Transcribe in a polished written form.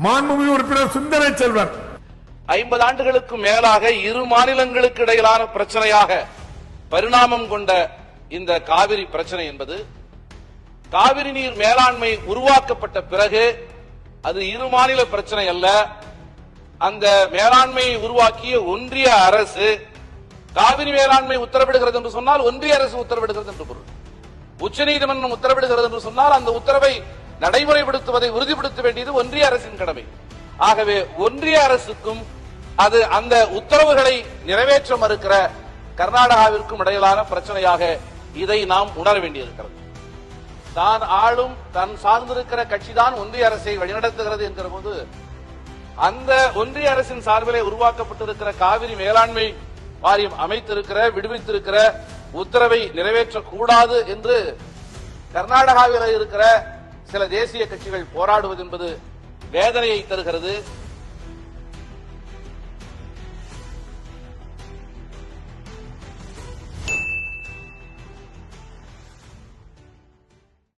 மாண்புமிகு உறுப்பினர் சுந்தர செல்வர் 50 ஆண்டுகளுக்கு மேலாக இரு மாநிலங்களுக்கு இடையிலான பிரச்சனையாக பரிணாமம் கொண்ட இந்த காவிரி பிரச்சனை என்பது காவிரி நீர் மேலாண்மை உருவாக்கப்பட்ட பிறகு அது இரு மாநில பிரச்சனை அல்ல. அந்த மேலாண்மையை உருவாக்கிய ஒன்றிய அரசு காவிரி மேலாண்மை உத்தரவிடுகிறது என்று சொன்னால் ஒன்றிய அரசு உத்தரவிடுகிறது என்று பொருள். உச்சநீதிமன்றம் உத்தரவிடுகிறது என்று சொன்னால் அந்த உத்தரவை நடைமுறைப்படுத்துவதை உறுதிப்படுத்த வேண்டியது ஒன்றிய அரசின் கடமை. ஆகவே ஒன்றிய அரசுக்கும் அது அந்த உத்தரவுகளை நிறைவேற்ற மறுக்கிற கர்நாடகாவிற்கும் இடையிலான பிரச்சனையாக இதை நாம் உணர வேண்டியிருக்கிறது. தான் ஆளும் தன் சார்ந்திருக்கிற கட்சிதான் ஒன்றிய அரசை வழிநடத்துகிறது என்கிற போது அந்த ஒன்றிய அரசின் சார்பிலே உருவாக்கப்பட்டிருக்கிற காவிரி மேலாண்மை வாரியம் அமைத்திருக்கிற விடுவித்திருக்கிற உத்தரவை நிறைவேற்றக்கூடாது என்று கர்நாடகாவில் இருக்கிற சில தேசிய கட்சிகள் போராடுவது என்பது வேதனையை தருகிறது.